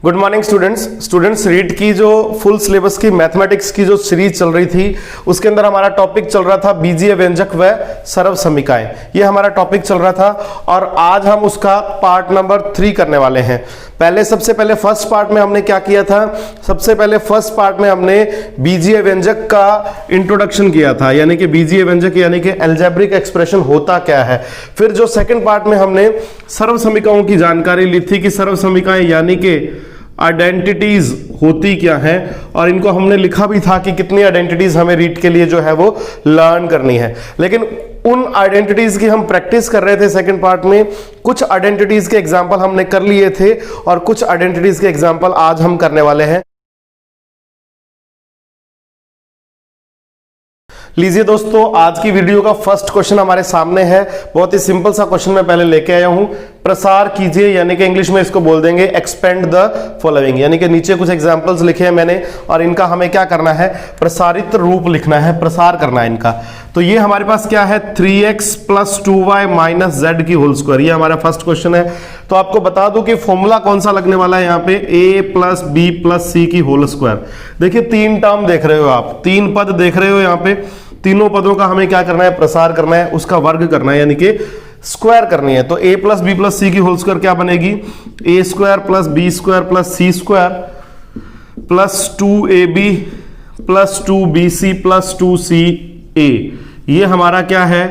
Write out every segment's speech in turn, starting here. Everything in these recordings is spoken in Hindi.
गुड मॉर्निंग स्टूडेंट्स रीट की जो फुल सिलेबस की मैथमेटिक्स की जो सीरीज चल रही थी उसके अंदर हमारा टॉपिक चल रहा था बीजीय व्यंजक व सरव समीकाएं। ये हमारा टॉपिक चल रहा था और आज हम उसका पार्ट नंबर 3 करने वाले हैं। सबसे पहले फर्स्ट पार्ट में हमने क्या किया था, सबसे पहले फर्स्ट पार्ट में हमने बीजीय व्यंजक का इंट्रोडक्शन किया था, यानी कि बीजीय व्यंजक यानी कि अलजेब्रिक एक्सप्रेशन होता क्या है। फिर जो सेकंड पार्ट में हमने सर्व समीकाओं की जानकारी ली थी कि सर्व समीकाएं यानी कि आइडेंटिटीज होती क्या है, और इनको हमने लिखा भी था कि कितनी आइडेंटिटीज हमें रीट के लिए जो है वो लर्न करनी है। लेकिन उन आइडेंटिटीज की हम प्रैक्टिस कर रहे थे सेकंड पार्ट में। कुछ आइडेंटिटीज के एग्जांपल हमने कर लिए थे और कुछ आइडेंटिटीज के एग्जांपल आज हम करने वाले हैं। लीजिए दोस्तों, आज की वीडियो का फर्स्ट क्वेश्चन हमारे सामने है। बहुत ही सिंपल सा क्वेश्चन मैं पहले लेके आया हूं। प्रसार कीजिए, यानी कि इंग्लिश में इसको बोल देंगे एक्सपेंड द फॉलोइंग, यानी कि नीचे कुछ एग्जांपल्स लिखे हैं मैंने और इनका हमें क्या करना है, प्रसारित रूप लिखना है, प्रसार करना है इनका। तो ये हमारे पास क्या है, 3x + 2y - z की होल स्क्वायर। ये हमारा फर्स्ट क्वेश्चन है। तो आपको बता दूं कि फॉर्मूला कौन सा लगने वाला है यहाँ पे, a + b + c की होल स्क्वायर। देखिए 3 टर्म देख रहे हो आप, 3 पद देख रहे हो यहाँ पे। तीनों पदों का हमें क्या करना है, प्रसार करना है, उसका वर्ग करना है, यानी कि स्क्वायर करनी है। तो a + b + c की होल स्क्वायर क्या बनेगी, a² + b² + c² + 2ab + 2bc + 2ca। ये हमारा क्या है,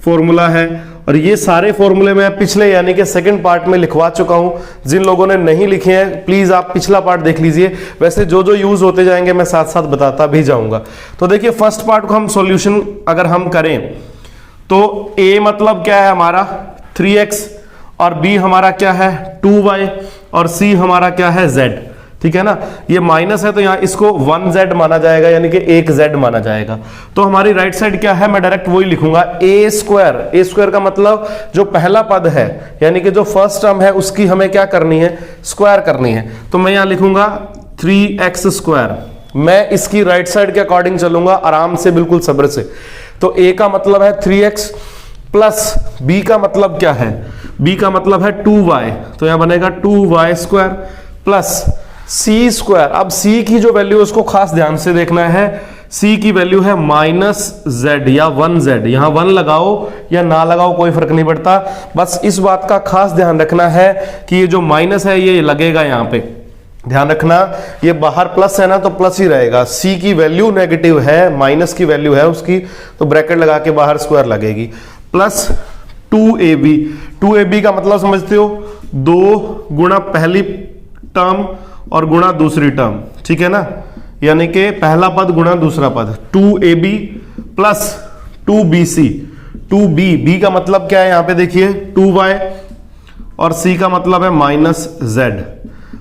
फॉर्मूला है। और ये सारे फॉर्मूले मैं पिछले यानी कि सेकंड पार्ट में लिखवा चुका हूं। जिन लोगों ने नहीं लिखे हैं प्लीज आप पिछला पार्ट देख लीजिए। वैसे जो जो यूज होते जाएंगे मैं साथ साथ बताता भी जाऊंगा। तो देखिए फर्स्ट पार्ट को हम सॉल्यूशन अगर हम करें तो a मतलब क्या है हमारा 3x, और b हमारा क्या है 2y, और c हमारा क्या है z। ठीक है ना, ये माइनस है तो यहां इसको 1z माना जाएगा, यानी कि 1z माना जाएगा। तो हमारी राइट साइड क्या है, मैं डायरेक्ट वही लिखूंगा a² का मतलब जो पहला पद है यानी कि जो फर्स्ट टर्म है उसकी हमें क्या करनी है, स्क्वायर करनी है। तो मैं यहां लिखूंगा 3x²। मैं इसकी राइट साइड के अकॉर्डिंग चलूंगा आराम से, बिल्कुल सब्र से। तो a का मतलब है 3x प्लस b का मतलब क्या है, b का मतलब है 2y, तो यहां बनेगा 2y² प्लस c²। अब c की जो वैल्यू उसको खास ध्यान से देखना है। c की वैल्यू है -z या 1z। यहां 1 लगाओ या ना लगाओ कोई फर्क नहीं पड़ता, बस इस बात का खास ध्यान रखना है कि ये जो माइनस है ये लगेगा यहाँ पे। ध्यान रखना, ये बाहर प्लस है ना तो प्लस ही रहेगा। c की वैल्यू नेगेटिव है, माइनस की वैल्यू है उसकी, तो ब्रैकेट लगा के बाहर स्क्वायर लगेगी। प्लस 2ab का मतलब समझते हो, 2 गुणा पहली टर्म और गुणा दूसरी टर्म, ठीक है ना, यानी कि पहला पद गुणा दूसरा पद। 2ab plus 2bc, 2b, b का मतलब क्या है यहाँ पे देखिए 2y, और c का मतलब है -z,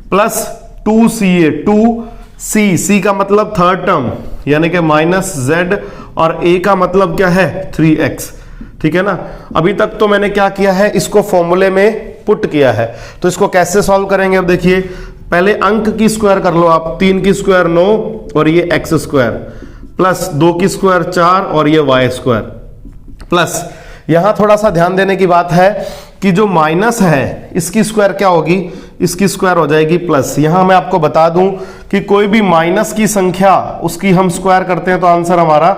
प्लस 2ca, 2c का मतलब थर्ड टर्म यानी कि -z, और a का मतलब क्या है 3x। ठीक है ना, अभी तक तो मैंने क्या किया है, इसको फॉर्मूले में पुट किया है। तो इसको कैसे सॉल्व करेंगे, अब देखिए पहले अंक की स्क्वायर कर लो आप, 3 की स्क्वायर 9 और ये x² प्लस 2 की स्क्वायर 4 और ये y², प्लस यहां थोड़ा सा ध्यान देने की बात है कि जो माइनस है इसकी स्क्वायर क्या होगी, इसकी स्क्वायर हो जाएगी प्लस। यहां मैं आपको बता दूं कि कोई भी माइनस की संख्या उसकी हम स्क्वायर करते हैं तो आंसर हमारा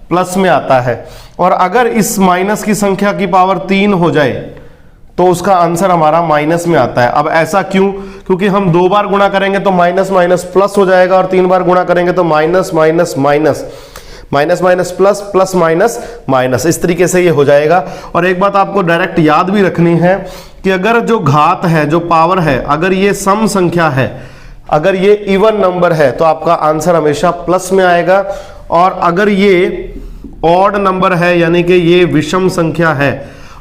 प्लस में आता है, और अगर इस माइनस की संख्या की पावर 3 हो जाए तो उसका आंसर हमारा माइनस में आता है। अब ऐसा क्यों, क्योंकि हम 2 बार गुणा करेंगे तो माइनस माइनस प्लस हो जाएगा, और 3 बार गुणा करेंगे तो minus minus minus, minus minus plus, plus minus minus, इस तरीके से ये हो जाएगा। और एक बात आपको डायरेक्ट याद भी रखनी है कि अगर जो घात है, जो पावर है, अगर ये सम संख्या है, अगर ये इवन नंबर है तो आपका आंसर हमेशा प्लस में आएगा, और अगर ये ऑड नंबर है यानी कि ये विषम संख्या है,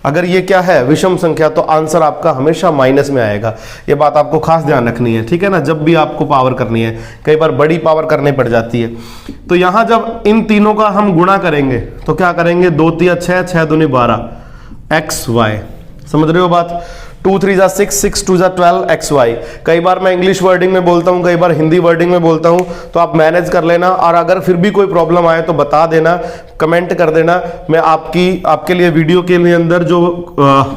अगर ये क्या है विषम संख्या, तो आंसर आपका हमेशा माइनस में आएगा। ये बात आपको खास ध्यान रखनी है, ठीक है ना, जब भी आपको पावर करनी है। कई बार बड़ी पावर करनी पड़ जाती है। तो यहां जब इन तीनों का हम गुणा करेंगे तो क्या करेंगे, 2 × 3 = 6, 6 × 2 = 12 xy। समझ रहे हो बात। 2 3 जा 6, 6 2 जा 12 XY। कई बार मैं इंग्लिश वर्डिंग में बोलता हूँ, कई बार हिंदी वर्डिंग में बोलता हूँ, तो आप मैनेज कर लेना। और अगर फिर भी कोई प्रॉब्लम आए तो बता देना, कमेंट कर देना। मैं आपके लिए वीडियो के लिए अंदर जो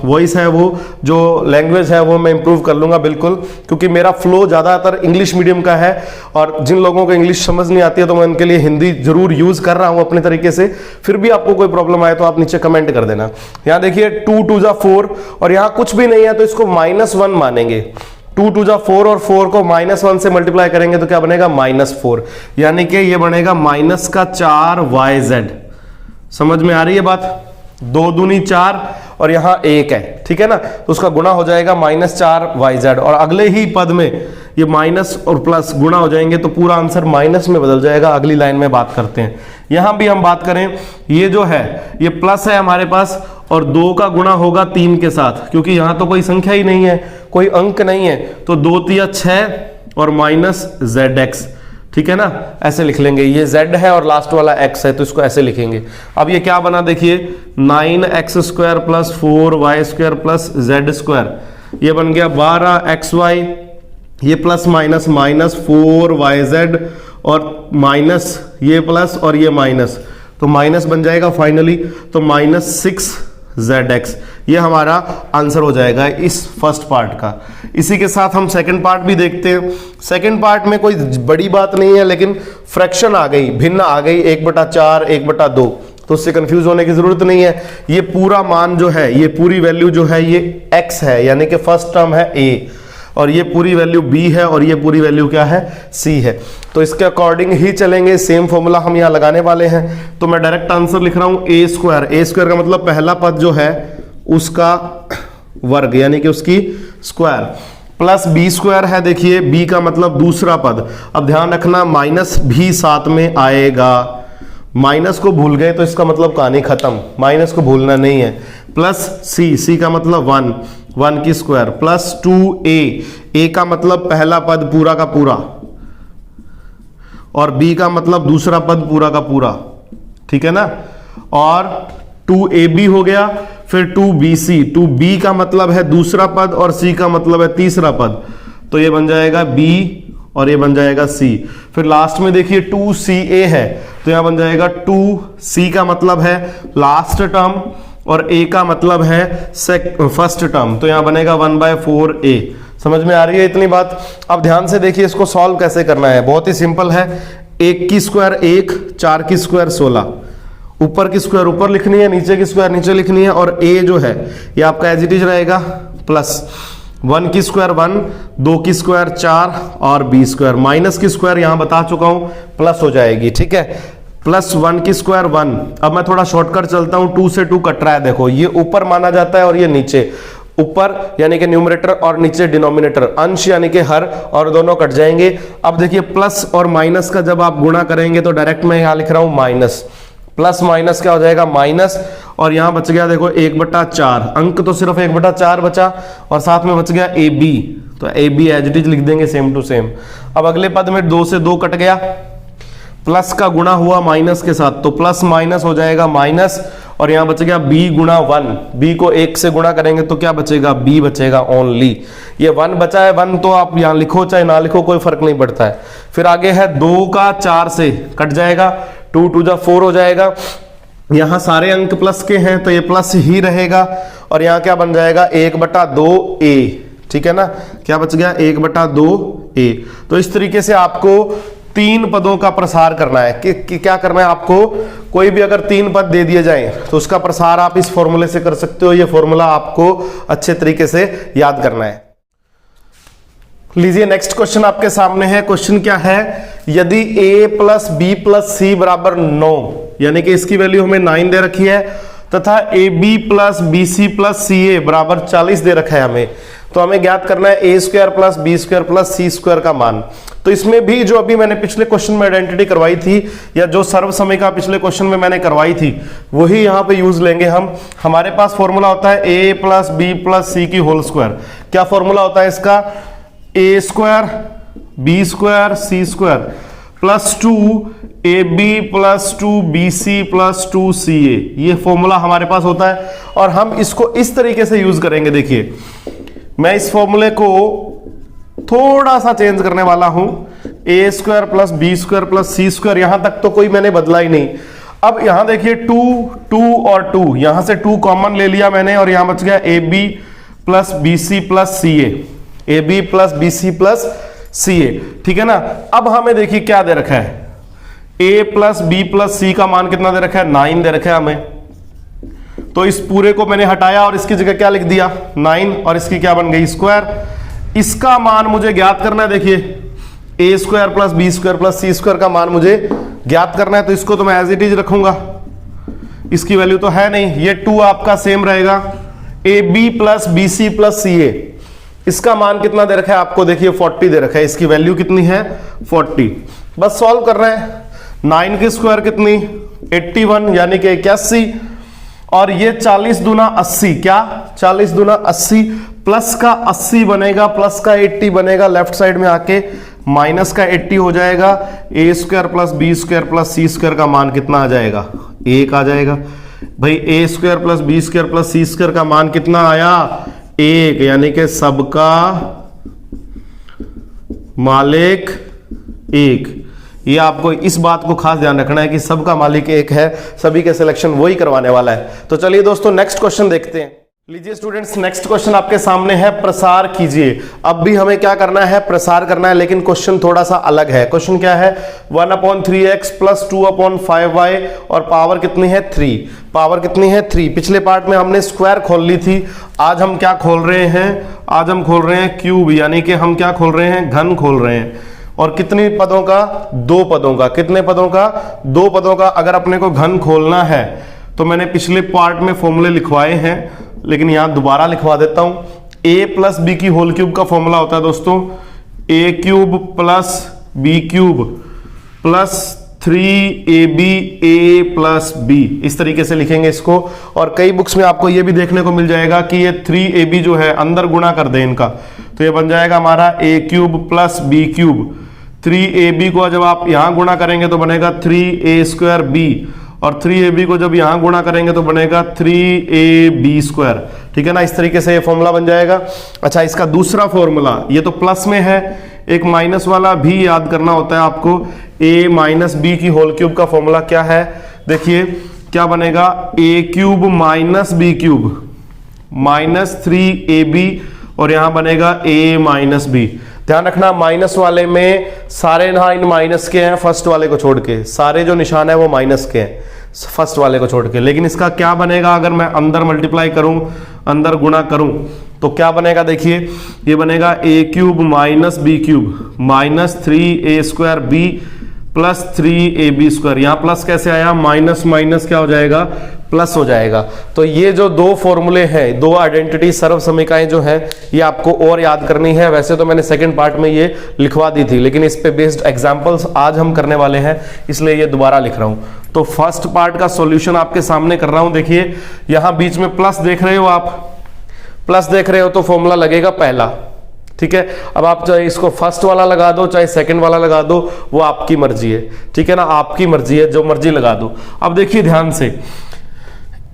वॉइस है, वो जो लैंग्वेज है, वो मैं इंप्रूव कर लूंगा बिल्कुल, क्योंकि मेरा फ्लो ज़्यादातर इंग्लिश मीडियम का है। और जिन लोगों को इंग्लिश समझ नहीं आती है तो मैं उनके लिए हिंदी जरूर यूज़ कर रहा हूँ अपने तरीके से। फिर भी आपको कोई प्रॉब्लम आए तो आप नीचे कमेंट कर देना। यहाँ देखिए 2 2 जा 4 और यहाँ कुछ भी नहीं है तो इसको -1 मानेंगे। 2 2 जा 4 और 4 को -1 से मल्टीप्लाई करेंगे तो क्या बनेगा -4, यानी कि ये बनेगा -4YZ। समझ में आ रही है बात? 2 दूनी 4 और यहाँ 1 है, ठीक है ना, तो उसका गुणा हो जाएगा -4YZ। और अगले ही पद में ये माइनस और प्लस गुणा हो जाएंगे तो पूरा आंसर माइनस में बदल जाएगा। अगली लाइन में बात करते हैं। यहां भी हम बात करें, ये जो है ये प्लस है हमारे पास और 2 का गुणा होगा 3 के साथ, क्योंकि यहां तो कोई संख्या ही नहीं है, कोई अंक नहीं है, तो 2 3 6 और -ZX, ठीक है ना, ऐसे लिख लेंगे। ये Z है और लास्ट वाला X है तो इसको ऐसे लिखेंगे। अब ये क्या बना देखिए, 9x² + 4y² + z², ये बन गया 12xy, ये प्लस माइनस -4yz और माइनस ये प्लस और ये माइनस, तो माइनस बन जाएगा फाइनली, तो -6zx। ये हमारा आंसर हो जाएगा इस फर्स्ट पार्ट का। इसी के साथ हम सेकंड पार्ट भी देखते हैं। सेकंड पार्ट में कोई बड़ी बात नहीं है, लेकिन फ्रैक्शन आ गई, भिन्न आ गई, 1/4 1/2, तो उससे कंफ्यूज होने की जरूरत नहीं है। ये पूरा मान जो है, ये पूरी वैल्यू जो है ये x है, यानी कि फर्स्ट टर्म है a, और ये पूरी वैल्यू b है और ये पूरी वैल्यू क्या है, c है। तो इसके अकॉर्डिंग ही चलेंगे, सेम फॉर्मूला हम यहाँ लगाने वाले हैं। तो मैं डायरेक्ट आंसर लिख रहा हूँ a² का मतलब पहला पद जो है उसका वर्ग, यानी कि उसकी स्क्वायर, प्लस b² है, देखिए b का मतलब दूसरा पद। अब ध्यान रखना माइनस भी साथ में आएगा, माइनस को भूल गए तो इसका मतलब कहानी खत्म, माइनस को भूलना नहीं है। प्लस c का मतलब 1 की स्क्वायर, प्लस 2a का मतलब पहला पद पूरा का पूरा और b का मतलब दूसरा पद पूरा का पूरा, ठीक है ना, और 2ab हो गया, फिर 2b का मतलब है दूसरा पद और c का मतलब है तीसरा पद, तो ये बन जाएगा b और ये बन जाएगा c। फिर लास्ट में देखिए 2ca है, तो यहां बन जाएगा 2c का मतलब है लास्ट टर्म और a का मतलब है फर्स्ट टर्म, तो यहां बनेगा 1/4a। समझ में आ रही है इतनी बात? अब ध्यान से देखिए इसको सॉल्व कैसे करना है, बहुत ही सिंपल है। 1 की स्क्वायर 1, 4 की स्क्वायर 16, ऊपर की स्क्वायर ऊपर लिखनी है, नीचे की स्क्वायर नीचे लिखनी है, और a जो है ये आपका एज इट इज रहेगा, प्लस 1 की स्क्वायर 1, 2 की स्क्वायर 4 और b², माइनस की स्क्वायर यहां बता चुका हूं प्लस हो जाएगी, ठीक है, प्लस 1 की स्क्वायर 1। अब मैं थोड़ा शॉर्टकट चलता हूं, 2 से 2 कट रहा है, देखो ये ऊपर माना जाता है और ये नीचे, ऊपर यानी कि न्यूमरेटर और नीचे डिनोमिनेटर, अंश यानी कि हर, और दोनों कट जाएंगे। अब देखिए प्लस और माइनस का जब आप गुणा करेंगे तो डायरेक्ट मैं यहां लिख रहा हूं माइनस, प्लस माइनस क्या हो जाएगा माइनस, और यहां बच गया देखो 1/4, अंक तो सिर्फ 1/4 बचा, और साथ में बच गया ab, तो ab एज इट इज लिख देंगे सेम टू सेम। अब अगले पद में 2 से 2 कट गया, प्लस का गुणा हुआ माइनस के साथ, तो प्लस माइनस हो जाएगा माइनस, और यहां बच गया b गुणा 1, b को 1 से गुणा करेंगे तो क्या बचेगा, b बचेगा ओनली। ये 1 बचा है, 1 तो आप यहां लिखो चाहे ना लिखो कोई फर्क नहीं पड़ता है। फिर आगे है 2 का 4 से कट जाएगा, 2 2 जा 4 हो जाएगा, यहां सारे अंक प्लस के हैं तो ये प्लस ही रहेगा, और यहां क्या बन जाएगा 1/2a, ठीक है ना, क्या बच गया 1/2a। तो इस तरीके से आपको 3 पदों का प्रसार करना है कि क्या करना है आपको, कोई भी अगर 3 पद दे दिए जाएं तो उसका प्रसार आप इस फॉर्मूले से कर सकते हो। ये फॉर्मूला आपको अच्छे तरीके से याद करना है। लीजिए नेक्स्ट क्वेश्चन आपके सामने है। क्वेश्चन क्या है, यदि a + b + c = 9, यानी कि इसकी वैल्यू हमें 9 दे रखी है, तथा ab + bc + ca = 40 दे रखा है हमें, तो हमें ज्ञात करना है a² + b² + c² का मान। तो इसमें भी जो अभी मैंने पिछले क्वेश्चन में आइडेंटिटी करवाई थी, या जो सर्व समय का पिछले क्वेश्चन में मैंने करवाई थी, वही यहाँ पे यूज लेंगे हम। हमारे पास फॉर्मूला होता है a + b + c की होल स्क्वायर। क्या फॉर्मूला होता है इसका, a² b² c² + 2ab + 2bc + 2ca, ये फॉर्मूला हमारे पास होता है। और हम इसको इस तरीके से यूज करेंगे, देखिए मैं इस फॉर्मूले को थोड़ा सा चेंज करने वाला हूं, a square plus b square plus c square, यहां तक तो कोई मैंने बदला ही नहीं। अब यहां देखिए 2 2 और 2, यहां से 2 कॉमन ले लिया मैंने और यहां बच गया a b plus b c plus c a b plus b c plus c a, ठीक है ना। अब हमें देखिए क्या दे रखा है, ए प्लस बी प्लस सी का मान कितना दे रखा है, 9 दे रखा है हमें। तो इस पूरे को मैंने हटाया और इसकी जगह क्या लिख दिया 9, और इसकी क्या बन गई स्क्वायर। इसका मान मुझे ज्ञात करना है, देखिए a square plus b square plus c square का मान मुझे ज्ञात करना है। तो इसको तो मैं एज इट इज रखूंगा, इसकी वैल्यू तो है नहीं, ये 2 आपका सेम रहेगा। A b plus b c plus c a, इसका मान कितना दे रखा है आपको, देखिए 40 दे रखा है, इसकी वैल्यू कितनी है 40। बस सॉल्व कर रहे हैं, 9 की स्क्वायर कितनी 81 यानी कि 81, और ये 40 दूना 80, क्या 40 दूना 80 प्लस का 80 बनेगा, प्लस का 80 बनेगा, लेफ्ट साइड में आके माइनस का 80 हो जाएगा। A square plus b square plus c square का मान कितना आ जाएगा, 1 आ जाएगा। भाई a square plus b square plus c square का मान कितना आया 1, यानी कि सबका मालिक 1। ये आपको इस बात को खास ध्यान रखना है कि सबका मालिक 1 है, सभी के सिलेक्शन वही करवाने वाला है। तो चलिए दोस्तों नेक्स्ट क्वेश्चन देखते हैं। लीजिए स्टूडेंट्स, नेक्स्ट क्वेश्चन आपके सामने है, प्रसार कीजिए। अब भी हमें क्या करना है, प्रसार करना है, लेकिन क्वेश्चन थोड़ा सा अलग है। क्वेश्चन क्या है, 1/3x प्लस 2/5y और पावर कितनी है 3, पावर कितनी है 3। पिछले पार्ट में हमने स्क्वायर खोल ली थी, आज हम क्या खोल रहे हैं, आज हम खोल रहे हैं क्यूब, यानी कि हम क्या खोल रहे हैं, घन खोल रहे हैं। और कितने पदों का, 2 पदों का, कितने पदों का 2 पदों का। अगर अपने को घन खोलना है तो मैंने पिछले पार्ट में फॉर्मूले लिखवाए हैं, लेकिन यहां दोबारा लिखवा देता हूं। a प्लस बी की होल क्यूब का फॉर्मूला होता है दोस्तों, a cube plus b cube plus 3ab a plus b, इस तरीके से लिखेंगे इसको। और कई बुक्स में आपको ये भी देखने को मिल जाएगा कि ये 3ab जो है अंदर गुणा कर दे इनका, तो ये बन जाएगा हमारा a cube plus b cube. 3ab को जब आप यहां गुणा करेंगे तो बनेगा 3a स्क्वायर बी, और 3ab को जब यहां गुणा करेंगे तो बनेगा 3ab स्क्वायर, ठीक है ना। इस तरीके से ये फॉर्मूला बन जाएगा। अच्छा, इसका दूसरा फॉर्मूला, ये तो प्लस में है, एक माइनस वाला भी याद करना होता है आपको। a माइनस बी की होल क्यूब का फॉर्मूला क्या है, देखिए क्या बनेगा, a cube minus b cube minus 3ab, और यहां बनेगा a माइनस बी। ध्यान रखना, माइनस वाले में सारे साइन माइनस के हैं, फर्स्ट वाले को छोड़ के, सारे जो निशान है वो माइनस के हैं फर्स्ट वाले को छोड़ के। लेकिन इसका क्या बनेगा, अगर मैं अंदर मल्टीप्लाई करूं, अंदर गुणा करूं, तो क्या बनेगा, देखिए ये बनेगा a cube minus b cube minus 3a square b plus 3ab square. यहां प्लस कैसे आया, माइनस माइनस क्या हो जाएगा, प्लस हो जाएगा। तो ये जो 2 फॉर्मूले हैं, 2 आइडेंटिटी सर्व समीकरणें जो हैं, ये आपको और याद करनी है। वैसे तो मैंने सेकंड पार्ट में ये लिखवा दी थी, लेकिन इस पे बेस्ड एग्जांपल्स आज हम करने वाले हैं, इसलिए ये दोबारा लिख रहा हूं। तो फर्स्ट पार्ट का सॉल्यूशन आपके सामने कर रहा हूं। देखिए यहां बीच में प्लस देख रहे हो, आप प्लस देख रहे हो तो फॉर्मूला लगेगा पहला, ठीक है। अब आप चाहे इसको फर्स्ट वाला लगा दो, चाहे सेकंड वाला लगा दो, वो आपकी मर्जी है, ठीक है ना, आपकी मर्जी है, जो मर्जी लगा दो। अब देखिए ध्यान से,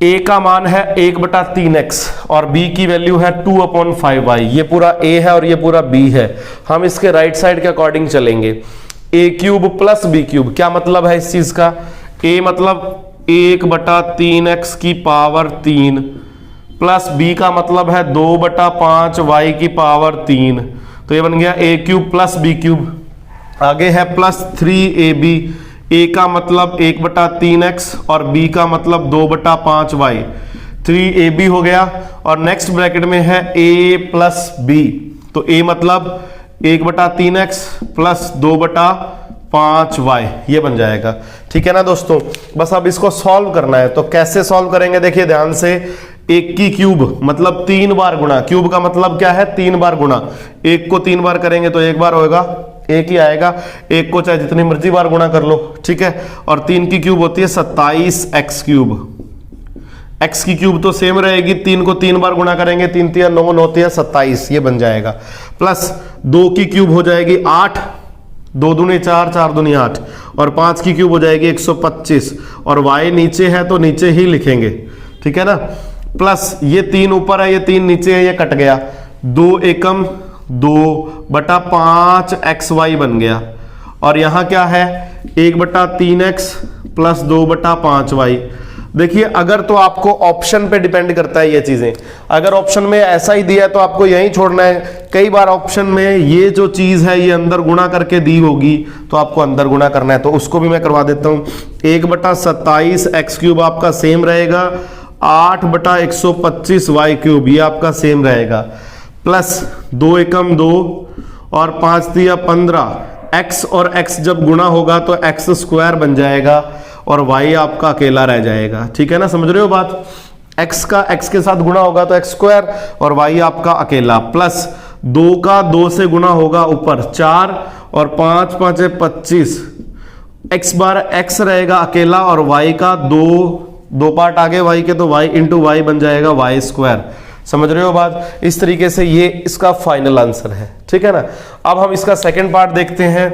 a का मान है 1/3x और b की वैल्यू है 2/5y। ये पूरा a है और ये पूरा b है। हम इसके राइट साइड के अकॉर्डिंग चलेंगे। a cube plus b cube, क्या मतलब है इस चीज का, a मतलब 1/3x की पावर 3 प्लस b का मतलब है 2/5y की पावर 3, तो ये बन गया a cube plus b cube. आगे है प्लस 3ab, a का मतलब 1/3x और b का मतलब 2/5y, 3ab हो गया। और नेक्स्ट ब्रैकेट में है a प्लस b, तो a मतलब 1/3x प्लस 2/5y, ये बन जाएगा, ठीक है ना दोस्तों। बस अब इसको सॉल्व करना है, तो कैसे सॉल्व करेंगे, देखिए ध्यान से। 1 की क्यूब मतलब 3 बार गुणा, क्यूब का मतलब क्या है 3 बार गुणा। 1 को 3 बार करेंगे तो 1 बार होगा, 1 ही आएगा। 1 को चाहे जितनी मर्जी बार गुणा कर लो, ठीक है। और 3 की क्यूब होती है 27x क्यूब, x की क्यूब तो सेम रहेगी, 3 को 3 बार गुणा करेंगे, 3 3 9 9 3 27, ये बन जाएगा। प्लस 2 की क्यूब हो जाएगी 8, 2 दूनी 4 4 दूनी 8, और 5 की क्यूब हो जाएगी 125, और y नीचे है तो नीचे ही लिखेंगे, ठीक है ना। प्लस ये 3 ऊपर है, ये 3 नीचे है, ये कट गया, 2 एकम 2/5 XY बन गया। और यहां क्या है 1/3x प्लस 2/5y। देखिए अगर तो आपको ऑप्शन पे डिपेंड करता है ये चीजें, अगर ऑप्शन में ऐसा ही दिया है तो आपको यहीं छोड़ना है। कई बार ऑप्शन में ये जो चीज है ये अंदर गुणा करके दी होगी तो आपको अंदर गुणा करना है, तो उसको भी मैं करवा देता हूं। 1/27 x³ आपका सेम रहेगा, 8/125 y³ ये आपका सेम रहेगा, प्लस 2 एकम 2 और 5 तिया 15। x और x जब गुणा होगा तो x² बन जाएगा और y आपका अकेला रह जाएगा। ठीक है ना, समझ रहे हो बात। x का x के साथ गुणा होगा तो x² और y आपका अकेला, प्लस 2 का 2 से गुणा होगा ऊपर 4 और 5 5 25। x बार x रहेगा अकेला और y का 2 पार्ट आगे y के तो y इंटू y बन जाएगा y²। समझ रहे हो बात। इस तरीके से ये इसका फाइनल आंसर है। ठीक है ना। अब हम इसका सेकंड पार्ट देखते हैं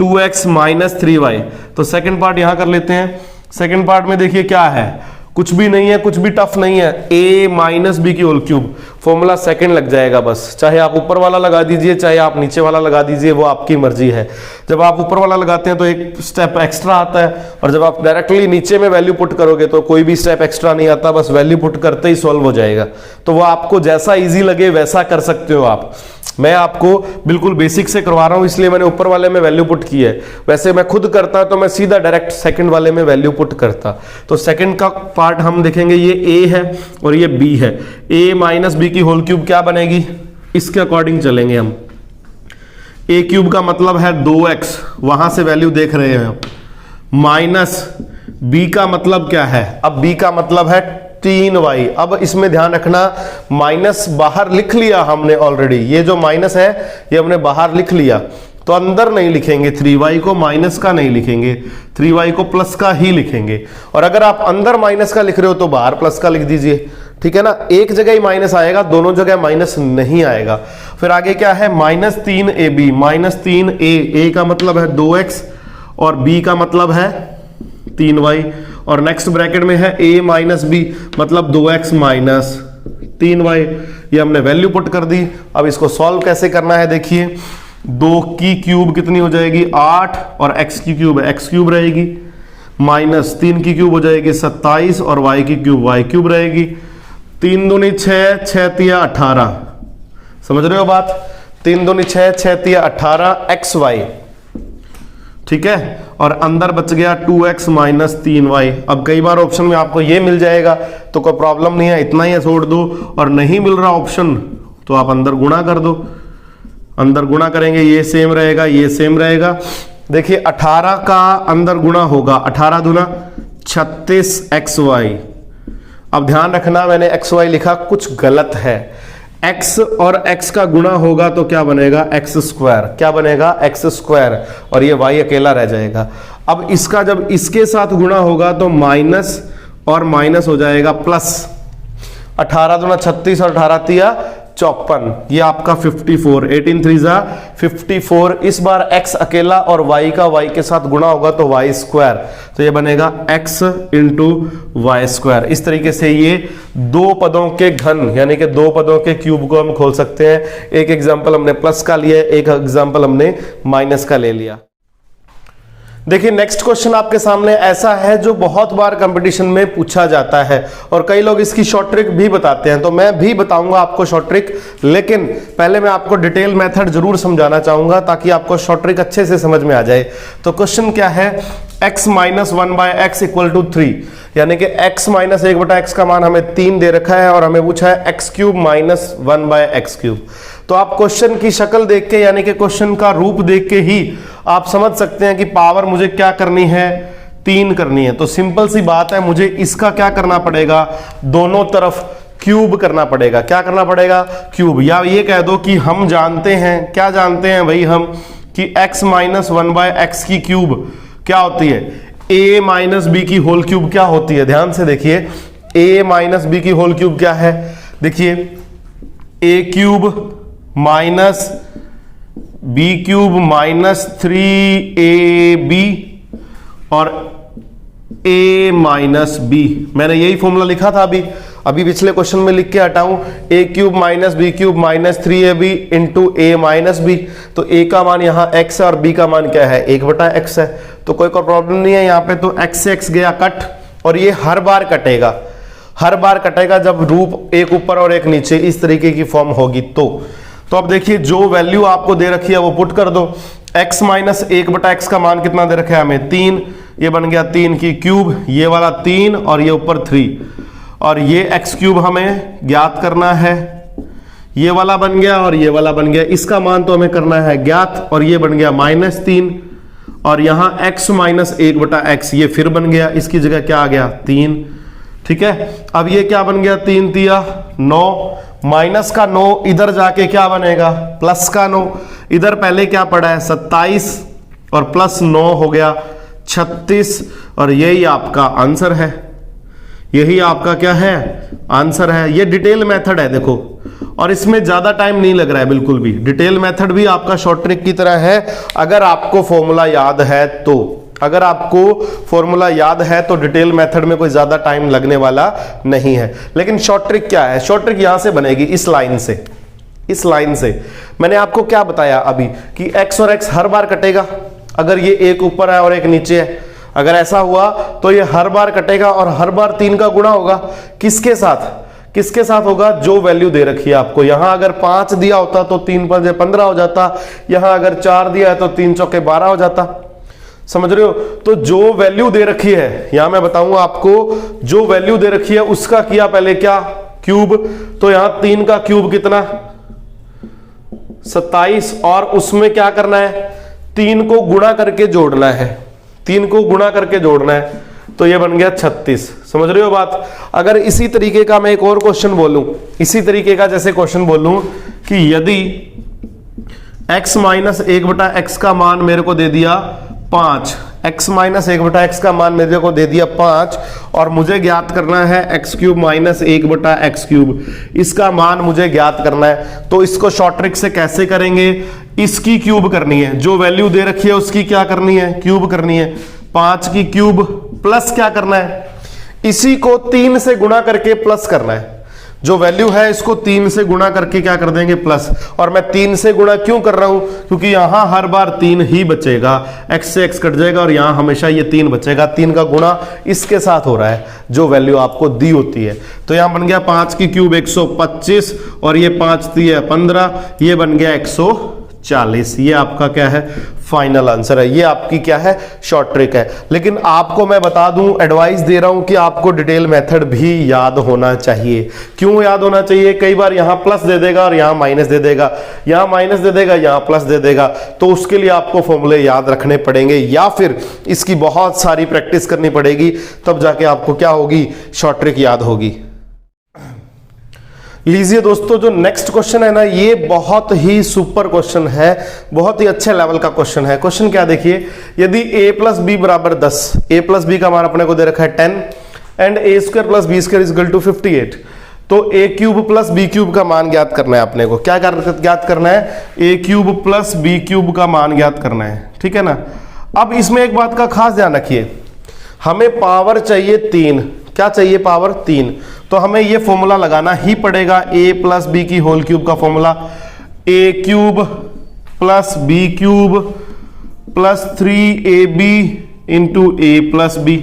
2x माइनस 3y। तो सेकंड पार्ट यहां कर लेते हैं। सेकंड पार्ट में देखिए क्या है, कुछ भी नहीं है, कुछ भी टफ नहीं है। a माइनस बी की होल क्यूब, फॉर्मूला सेकंड लग जाएगा बस। चाहे आप ऊपर वाला लगा दीजिए चाहे आप नीचे वाला लगा दीजिए, वो आपकी मर्जी है। जब आप ऊपर वाला लगाते हैं तो एक स्टेप एक्स्ट्रा आता है, और जब आप डायरेक्टली नीचे में वैल्यू पुट करोगे तो कोई भी स्टेप एक्स्ट्रा नहीं आता, बस वैल्यू पुट करते ही सॉल्व हो जाएगा। तो वो आपको जैसा ईजी लगे वैसा कर सकते हो आप। मैं आपको बिल्कुल बेसिक से करवा रहा हूं इसलिए मैंने ऊपर वाले में वैल्यू पुट की है। वैसे मैं खुद करता तो मैं सीधा डायरेक्ट सेकंड वाले में वैल्यू पुट करता। तो सेकंड का पार्ट हम देखेंगे, ये a है और ये b है। a माइनस बी की होल क्यूब क्या बनेगी, इसके अकॉर्डिंग चलेंगे हम। a³ का मतलब है 2x, वहां से वैल्यू देख रहे हैं आप, माइनस b का मतलब क्या है, अब b का मतलब है 3y। अब इसमें ध्यान रखना, माइनस बाहर लिख लिया हमने ऑलरेडी, ये जो माइनस है ये हमने बाहर लिख लिया, तो अंदर नहीं लिखेंगे 3y को, माइनस का नहीं लिखेंगे, 3y को प्लस का ही लिखेंगे। और अगर आप अंदर माइनस का लिख रहे हो तो बाहर प्लस का लिख दीजिए। ठीक है ना, एक जगह ही माइनस आएगा, दोनों जगह माइनस नहीं आएगा। फिर आगे क्या है, -3ab, -3a का मतलब है 2x और b का मतलब है 3y, और नेक्स्ट ब्रैकेट में है a माइनस बी मतलब 2x माइनस 3y। ये हमने वैल्यू पुट कर दी। अब इसको सॉल्व कैसे करना है, देखिए 2 की क्यूब कितनी हो जाएगी 8, और x की क्यूब x³ रहेगी, माइनस 3 की क्यूब हो जाएगी 27 और y की क्यूब y³ रहेगी। 3 दूनी 6, 6 तिया 18। समझ रहे हो बात। 3 दूनी 6, 6 तिया 18 xy। ठीक है, और अंदर बच गया 2x माइनस 3y। अब कई बार ऑप्शन में आपको ये मिल जाएगा तो कोई प्रॉब्लम नहीं है, इतना ही छोड़ दो, और नहीं मिल रहा ऑप्शन तो आप अंदर गुणा कर दो। अंदर गुणा करेंगे, ये सेम रहेगा ये सेम रहेगा। देखिए 18 का अंदर गुणा होगा, 18 दूना 36xy। अब ध्यान रखना, मैंने xy लिखा कुछ गलत है। x और x का गुणा होगा तो क्या बनेगा x², क्या बनेगा x², और ये y अकेला रह जाएगा। अब इसका जब इसके साथ गुणा होगा तो माइनस और माइनस हो जाएगा प्लस। 18 दूना 36 और 18 तिया 54, ये आपका 54, 18 3 जा 54। इस बार x अकेला और y का y के साथ गुणा होगा तो y², तो ये बनेगा x इंटू y²। इस तरीके से ये दो पदों के घन यानी कि दो पदों के क्यूब को हम खोल सकते हैं। एक एग्जांपल हमने प्लस का लिया, एक एग्जांपल हमने माइनस का ले लिया। देखिए नेक्स्ट क्वेश्चन आपके सामने ऐसा है जो बहुत बार कंपटीशन में पूछा जाता है, और कई लोग इसकी शॉर्ट ट्रिक भी बताते हैं, तो मैं भी बताऊंगा आपको शॉर्ट ट्रिक, लेकिन पहले मैं आपको डिटेल मेथड जरूर समझाना चाहूंगा ताकि आपको शॉर्ट ट्रिक अच्छे से समझ में आ जाए। तो क्वेश्चन क्या है, x minus 1/x equal to 3, यानी कि x माइनस 1/x का मान हमें 3 दे रखा है और हमें पूछा है x³ माइनस 1/x³। तो आप क्वेश्चन की शक्ल देख के यानी कि क्वेश्चन का रूप देख के ही आप समझ सकते हैं कि पावर मुझे क्या करनी है, 3 करनी है। तो सिंपल सी बात है, मुझे इसका क्या करना पड़ेगा, दोनों तरफ क्यूब करना पड़ेगा। क्या करना पड़ेगा, क्यूब, या ये कह दो कि हम जानते हैं, क्या जानते हैं भाई हम, कि x माइनस 1/x की क्यूब क्या होती है, a माइनस बी की होल क्यूब क्या होती है। ध्यान से देखिए, a माइनस बी की होल क्यूब क्या है, देखिए a³ minus b³ minus 3ab और a माइनस b। मैंने यही फॉर्मूला लिखा था अभी। अभी पिछले क्वेश्चन में लिख के हटाऊं a cube minus b cube minus 3ab into a minus b, तो ए का मान यहाँ x है और b का मान क्या है 1/x है, तो कोई प्रॉब्लम नहीं है यहाँ पे। तो x से x गया कट, और ये हर बार कटेगा, हर बार कटेगा जब रूप एक ऊपर और एक नीचे इस तरीके की फॉर्म होगी। तो अब देखिए जो वैल्यू आपको दे रखी है वो पुट कर दो। x माइनस 1/x का मान कितना दे रखा है हमें 3, ये बन गया 3 की क्यूब, ये वाला 3 और ये ऊपर 3, और ये x क्यूब हमें ज्ञात करना है, ये वाला बन गया और ये वाला बन गया, इसका मान तो हमें करना है ज्ञात, और ये बन गया -3, और यहां x माइनस 1/x ये फिर बन गया, इसकी जगह क्या आ गया 3, ठीक है। अब ये क्या बन गया 3 तिया 9, माइनस का 9 इधर जाके क्या बनेगा प्लस का 9, इधर पहले क्या पड़ा है 27 और प्लस 9 हो गया 36, और यही आपका आंसर है, यही आपका क्या है आंसर है। ये डिटेल मेथड है देखो, और इसमें ज्यादा टाइम नहीं लग रहा है बिल्कुल भी, डिटेल मेथड भी आपका शॉर्ट ट्रिक की तरह है अगर आपको फॉर्मूला याद है तो। अगर आपको फॉर्मूला याद है तो डिटेल मेथड में कोई ज्यादा टाइम लगने वाला नहीं है। लेकिन शॉर्ट ट्रिक क्या है, शॉर्ट ट्रिक यहां से बनेगी इस लाइन से, इस लाइन से। मैंने आपको क्या बताया अभी कि x और x हर बार कटेगा, अगर ये एक ऊपर है और एक नीचे है, अगर ऐसा हुआ तो ये हर बार कटेगा और हर बार 3 का गुणा होगा, किसके साथ, किसके साथ होगा जो वैल्यू दे रखी है आपको। यहां अगर 5 दिया होता तो 3 5 15 हो जाता, यहां अगर 4 दिया है तो 3 चौके 12 हो जाता, समझ रहे हो। तो जो वैल्यू दे रखी है, यहां मैं बताऊंगा आपको, जो वैल्यू दे रखी है उसका किया पहले क्या क्यूब, तो यहां 3 का क्यूब कितना 27, और उसमें क्या करना है 3 को गुणा करके जोड़ना है, 3 को गुणा करके जोड़ना है, तो ये बन गया 36, समझ रहे हो बात। अगर इसी तरीके का मैं एक और क्वेश्चन बोलूं, इसी तरीके का जैसे क्वेश्चन बोलूं कि यदि x माइनस 1/x का मान मेरे को दे दिया 5, x माइनस 1/x का मान मेरे को दे दिया 5, और मुझे ज्ञात करना है x cube minus 1/x cube, इसका मान मुझे ज्ञात करना है। तो इसको शॉर्ट ट्रिक से कैसे करेंगे, इसकी क्यूब करनी है, जो वैल्यू दे रखी है उसकी क्या करनी है क्यूब करनी है, 5 की क्यूब प्लस क्या करना है, इसी को 3 से गुणा करके प्लस करना है, जो वैल्यू है इसको 3 से गुणा करके क्या कर देंगे प्लस। और मैं 3 से गुणा क्यों कर रहा हूं, क्योंकि यहां हर बार 3 ही बचेगा, x से x कट जाएगा और यहां हमेशा ये 3 बचेगा, 3 का गुणा इसके साथ हो रहा है जो वैल्यू आपको दी होती है। तो यहां बन गया 5 की क्यूब 125, और ये 5 दी है 15, ये बन गया 140, ये आपका क्या है फाइनल आंसर है। ये आपकी क्या है शॉर्ट ट्रिक है। लेकिन आपको मैं बता दूं, एडवाइस दे रहा हूं कि आपको डिटेल मेथड भी याद होना चाहिए। क्यों याद होना चाहिए, कई बार यहां प्लस दे देगा और यहां माइनस दे देगा, यहां माइनस दे देगा यहां प्लस दे देगा, तो उसके लिए आपको फॉर्मूले याद रखने पड़ेंगे या फिर इसकी बहुत सारी प्रैक्टिस करनी पड़ेगी, तब जाके आपको क्या होगी शॉर्ट ट्रिक याद होगी। लीजिए दोस्तों, जो नेक्स्ट क्वेश्चन है ना, ये बहुत ही सुपर क्वेश्चन है, बहुत ही अच्छे लेवल का क्वेश्चन है। क्वेश्चन क्या देखिए, यदि a प्लस बी बराबर 10, a प्लस बी का मान अपने को दे रखा है 10 and a square plus b square is equal to 58, तो a cube plus b cube का मान ज्ञात करना है अपने को। क्या ज्ञात करना है, a cube plus b cube का मान ज्ञात करना है, ठीक है ना। अब इसमें एक बात का खास ध्यान रखिए, हमें पावर चाहिए 3, क्या चाहिए पावर 3, तो हमें ये फॉर्मूला लगाना ही पड़ेगा, a प्लस बी की होल क्यूब का formula, a cube plus b cube plus 3ab into a plus b,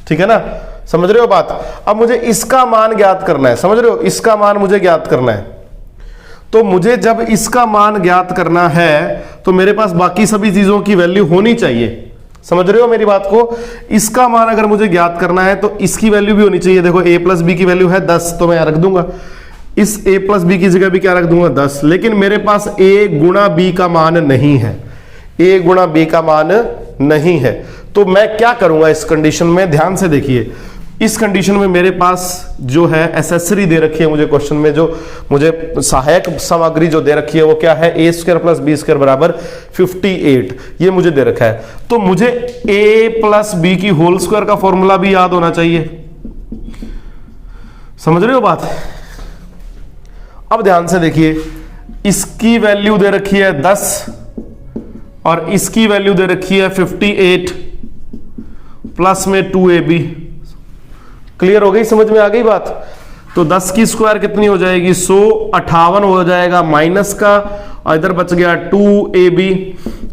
ठीक है ना, समझ रहे हो बात। अब मुझे इसका मान ज्ञात करना है, समझ रहे हो, इसका मान मुझे ज्ञात करना है। तो मुझे जब इसका मान ज्ञात करना है तो मेरे पास बाकी सभी चीजों की वैल्यू होनी चाहिए, समझ रहे हो मेरी बात को। इसका मान अगर मुझे ज्ञात करना है तो इसकी वैल्यू भी होनी चाहिए। देखो a प्लस बी की वैल्यू है 10, तो मैं रख दूंगा, इस a प्लस बी की जगह भी क्या रख दूंगा 10, लेकिन मेरे पास a गुणा b का मान नहीं है, a गुणा b का मान नहीं है। तो मैं क्या करूंगा इस कंडीशन में, ध्यान से देखिए, इस कंडीशन में मेरे पास जो है एसेसरी दे रखी है मुझे क्वेश्चन में, जो मुझे सहायक सामग्री जो दे रखी है वो क्या है, a square plus b square बराबर 58, ये मुझे दे रखा है। तो मुझे a प्लस बी की होल स्क्वायर का फॉर्मूला भी याद होना चाहिए, समझ रहे हो बात। अब ध्यान से देखिए, इसकी वैल्यू दे रखी है 10 और इसकी वैल्यू दे रखी है 58 प्लस में 2ab, क्लियर हो गई, समझ में आ गई बात। तो 10 की स्क्वायर कितनी हो जाएगी 100, 58 हो जाएगा माइनस का, और इधर बच गया 2ab,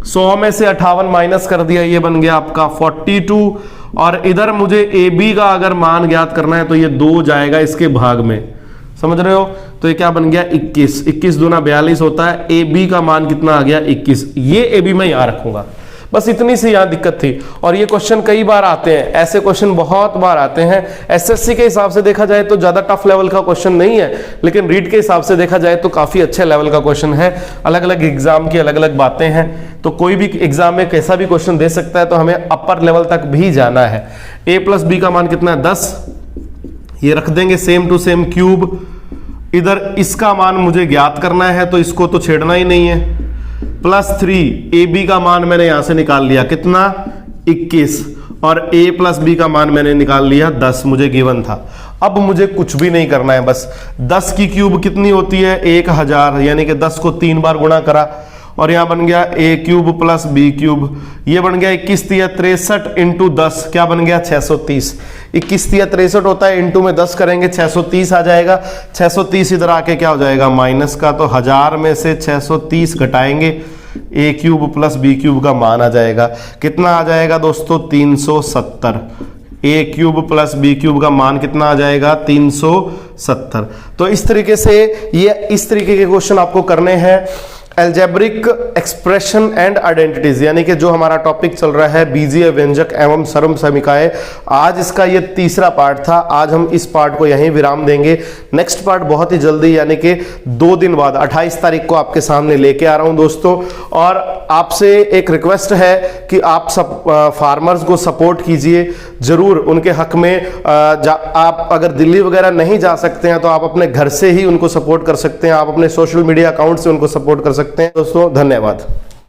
100 में से 58 माइनस कर दिया, ये बन गया आपका 42, और इधर मुझे ab का अगर मान ज्ञात करना है तो ये 2 जाएगा इसके भाग में, समझ रहे हो। तो ये क्या बन गया 21, 21 दूना 42 होता है, ab का मान कितना आ गया 21, ये ab मैं यहां रखूंगा। बस इतनी सी यहां दिक्कत थी। और ये क्वेश्चन कई बार आते हैं, ऐसे क्वेश्चन बहुत बार आते हैं। एसएससी के हिसाब से देखा जाए तो ज्यादा टफ लेवल का क्वेश्चन नहीं है, लेकिन रीड के हिसाब से देखा जाए तो काफी अच्छे लेवल का क्वेश्चन है। अलग अलग एग्जाम की अलग अलग बातें हैं, तो कोई भी एग्जाम में कैसा भी क्वेश्चन दे सकता है, तो हमें अपर लेवल तक भी जाना है। a प्लस बी का मान कितना है 10, ये रख देंगे सेम टू सेम क्यूब। इधर इसका मान मुझे ज्ञात करना है, तो इसको तो छेड़ना ही नहीं है। +3 ab का मान मैंने यहां से निकाल लिया कितना 21, और a प्लस बी का मान मैंने निकाल लिया 10, मुझे गिवन था। अब मुझे कुछ भी नहीं करना है, बस 10 की क्यूब कितनी होती है 1000, यानी कि 10 को 3 बार गुणा करा, और यहां बन गया a cube plus b cube, ये बन गया 21 तिया 63 इंटू 10, क्या बन गया 630। 21 तिया 63 होता है, इंटू में 10 करेंगे 630 आ जाएगा। 630 इधर आके क्या हो जाएगा माइनस का, तो 1000 में से 630 घटाएंगे, a cube plus b cube का मान आ जाएगा कितना आ जाएगा दोस्तों 370। a cube plus b cube का मान कितना आ जाएगा 370। तो इस तरीके से ये इस तरीके के क्वेश्चन आपको करने हैं। एल्जेब्रिक एक्सप्रेशन एंड आइडेंटिटीज, यानी कि जो हमारा टॉपिक चल रहा है बीजीय व्यंजक एवं सर्वसमीकाएं, आज इसका ये तीसरा पार्ट था। आज हम इस पार्ट को यहीं विराम देंगे। नेक्स्ट पार्ट बहुत ही जल्दी, यानी कि 2 दिन बाद 28 तारीख को आपके सामने लेके आ रहा हूं दोस्तों। और आपसे एक रिक्वेस्ट है कि आप सब फार्मर्स को सपोर्ट कीजिए जरूर, उनके हक में। आप अगर दिल्ली वगैरह नहीं जा सकते हैं तो आप अपने घर से ही उनको सपोर्ट कर सकते हैं, आप अपने सोशल मीडिया अकाउंट से उनको सपोर्ट कर सकते हैं। दोस्तों धन्यवाद।